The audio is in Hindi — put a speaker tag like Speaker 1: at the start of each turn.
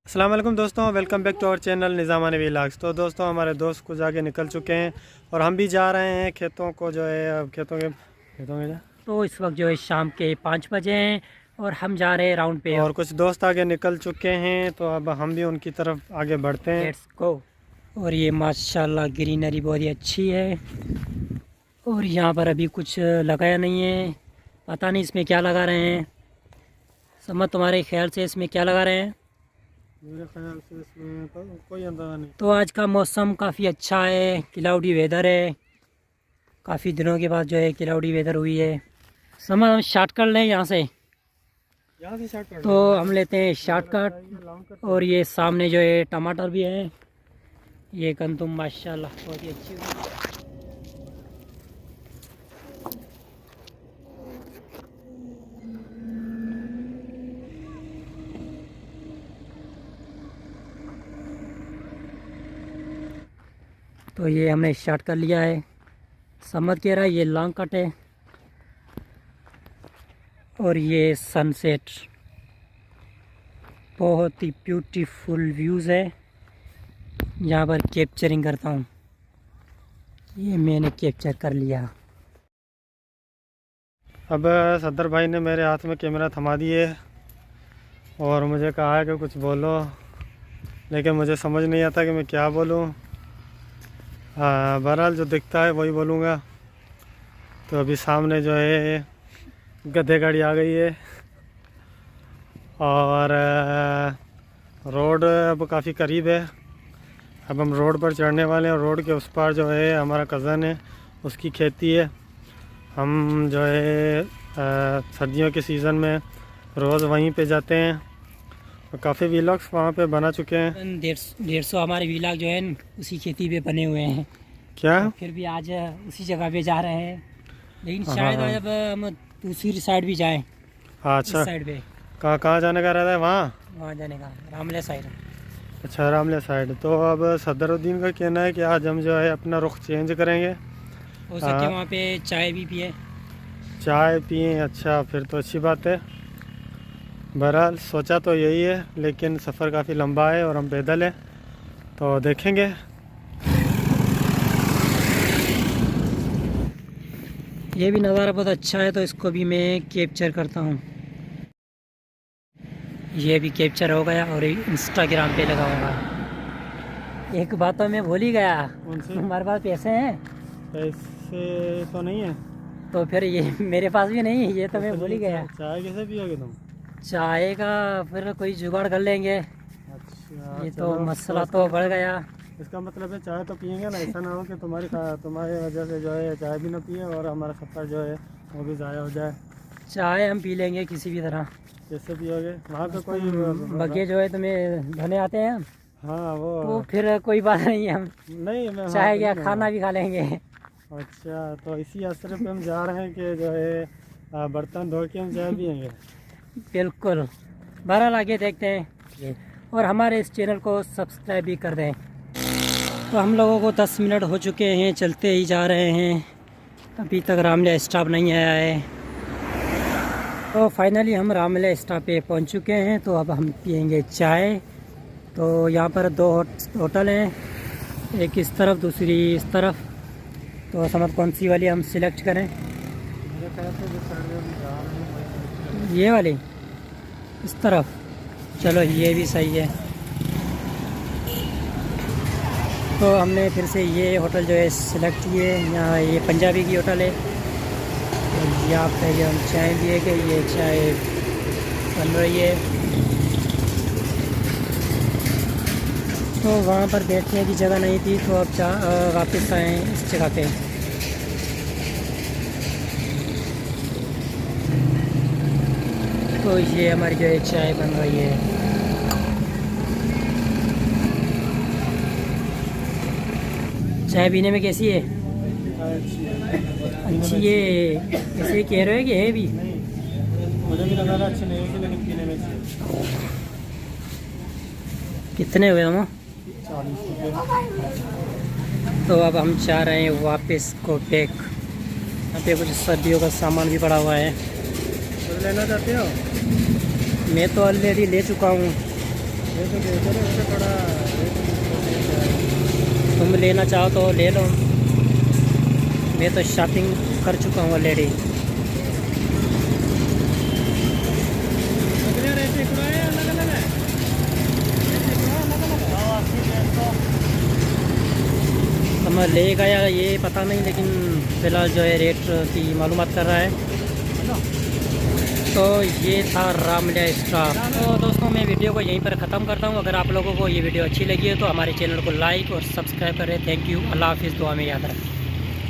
Speaker 1: अस्सलाम वालेकुम दोस्तों, welcome back to our channel Nizamani vlogs. तो दोस्तों हमारे दोस्त कुछ आगे निकल चुके हैं और हम भी जा रहे हैं खेतों को जो है अब खेतों के
Speaker 2: तो इस वक्त जो है शाम के 5 बजे हैं और हम जा रहे हैं राउंड पे।
Speaker 1: और कुछ दोस्त आगे निकल चुके हैं तो अब हम भी उनकी तरफ आगे बढ़ते हैं।
Speaker 2: Let's go. और ये माशाल्लाह ग्रीनरी बहुत ही अच्छी है और यहाँ पर अभी कुछ लगाया नहीं है, पता नहीं इसमें क्या लगा रहे हैं। समझ तुम्हारे ख्याल से इसमें क्या लगा रहे हैं?
Speaker 1: मेरे ख्याल से इसमें तो कोई अंदाज़ा नहीं।
Speaker 2: तो आज का मौसम काफ़ी अच्छा है, क्लाउडी वेदर है। काफ़ी दिनों के बाद जो है क्लाउडी वेदर हुई है। समझ हम शॉर्ट कर लें यहाँ से
Speaker 1: शॉर्टकट
Speaker 2: तो हम लेते हैं शॉर्टकट। और ये सामने जो है टमाटर भी है। ये गंदम माशाल्लाह बहुत ही अच्छी हुई। तो ये हमने स्टार्ट कर लिया है। समझ कह रहा है ये लॉन्ग कट है और ये सनसेट बहुत ही ब्यूटीफुल व्यूज़ है। यहाँ पर कैप्चरिंग करता हूँ। ये मैंने कैप्चर कर लिया।
Speaker 1: अब सदर भाई ने मेरे हाथ में कैमरा थमा दिए और मुझे कहा है कि कुछ बोलो, लेकिन मुझे समझ नहीं आता कि मैं क्या बोलूँ। बहरहाल जो दिखता है वही बोलूँगा। तो अभी सामने जो है गधे गाड़ी आ गई है और रोड अब काफ़ी करीब है। अब हम रोड पर चढ़ने वाले हैं। रोड के उस पार जो है हमारा कज़न है, उसकी खेती है। हम जो है सर्दियों के सीज़न में रोज़ वहीं पे जाते हैं और काफ़ी व्लॉग्स वहाँ पे बना चुके हैं।
Speaker 2: 150 हमारे व्लॉग जो है उसी खेती पे बने हुए हैं।
Speaker 1: क्या
Speaker 2: तो फिर भी आज उसी जगह पे जा रहे हैं, लेकिन शायद
Speaker 1: हाँ।
Speaker 2: अब हम दूसरी साइड भी जाएं।
Speaker 1: अच्छा,
Speaker 2: इस साइड पे
Speaker 1: कहाँ जाने का रहता है?
Speaker 2: वहाँ जाने का, रामले साइड।
Speaker 1: अच्छा, रामले साइड। तो अब सदरुद्दीन का कहना है कि आज हम जो है अपना रुख चेंज करेंगे।
Speaker 2: हो सके वहाँ पे चाय भी पिए।
Speaker 1: चाय पिए? अच्छा, फिर तो अच्छी बात है। बहरहाल सोचा तो यही है, लेकिन सफ़र काफ़ी लंबा है और हम पैदल हैं, तो देखेंगे।
Speaker 2: ये भी नज़ारा बहुत अच्छा है, तो इसको भी मैं कैप्चर करता हूँ। ये भी कैप्चर हो गया और इंस्टाग्राम पे लगा होगा। एक बात तो मैं भूल ही गया, हमारे पास पैसे हैं?
Speaker 1: पैसे तो नहीं है।
Speaker 2: तो फिर ये मेरे पास भी नहीं है, ये तो मैं भूल ही गया।
Speaker 1: चाय कैसे पियोगे तुम?
Speaker 2: चाय का फिर कोई जुगाड़ कर लेंगे।
Speaker 1: अच्छा,
Speaker 2: ये तो मसला तो बढ़ गया।
Speaker 1: इसका मतलब है चाय तो पियेंगे ना। ऐसा ना हो कि तुम्हारी वजह से जो है चाय भी ना पिए और हमारा सफ़र जो है वो भी ज़ाया हो जाए।
Speaker 2: चाय हम पी लेंगे किसी भी तरह।
Speaker 1: कैसे पियोगे? वहाँ पे कोई
Speaker 2: बग्गे जो है तुम्हें धोने आते हैं हम।
Speaker 1: हाँ वो
Speaker 2: तो फिर कोई बात नहीं, हम
Speaker 1: नहीं, मैं
Speaker 2: चाय क्या खाना भी खा लेंगे।
Speaker 1: अच्छा, तो इसी असर पे हम जा रहे हैं कि जो है बर्तन धो के हम चाय पियेंगे।
Speaker 2: बिल्कुल, बहरहाल आगे देखते हैं और हमारे इस चैनल को सब्सक्राइब भी कर दें। तो हम लोगों को 10 मिनट हो चुके हैं, चलते ही जा रहे हैं। अभी तक रामले स्टॉप नहीं आया है। तो फाइनली हम रामले स्टॉप पे पहुंच चुके हैं। तो अब हम पियेंगे चाय। तो यहाँ पर 2 होटल हैं, एक इस तरफ दूसरी इस तरफ। तो समझ कौन सी वाली हम सिलेक्ट करें?
Speaker 1: मेरे ख्याल से जो साइड में हम जा रहे हैं वही select करें।
Speaker 2: ये वाली इस तरफ। चलो ये भी सही है। तो हमने फिर से ये होटल जो है सिलेक्ट किए। यहाँ ये पंजाबी की होटल है और यहाँ पे जो हम चाय पिए कि ये चाय बन रही है। तो वहाँ पर बैठने की जगह नहीं थी, तो अब वापस आए इस जगह पे। तो ये हमारी जो है चाय बन रही है। चाय पीने में कैसी है? अच्छी है। ऐसे कह रहे हो कि है भी?
Speaker 1: नहीं, मुझे भी लगा था अच्छी नहीं होगी, लेकिन पीने में अच्छी।
Speaker 2: कितने हुए हम?
Speaker 1: 40 रुपये।
Speaker 2: तो अब हम चाह रहे हैं वापस कोटेक। यहाँ पे कुछ सर्दियों का सामान भी पड़ा हुआ है।
Speaker 1: लेना चाहते हो?
Speaker 2: मैं तो ऑलरेडी ले चुका हूँ।
Speaker 1: ये तो देखो ना, उससे बड़ा
Speaker 2: तुम लेना चाहो तो ले लो, मैं तो शॉपिंग कर चुका हूँ ऑलरेडी। तो मैं ले गया ये पता नहीं, लेकिन फ़िलहाल जो है रेट की मालूमात कर रहा है। तो ये था रामलीला स्टाफ। तो दोस्तों मैं वीडियो को यहीं पर ख़त्म करता हूँ। अगर आप लोगों को ये वीडियो अच्छी लगी है तो हमारे चैनल को लाइक और सब्सक्राइब करें। Thank you. अल्लाह हाफिज़। दुआ में याद रखें।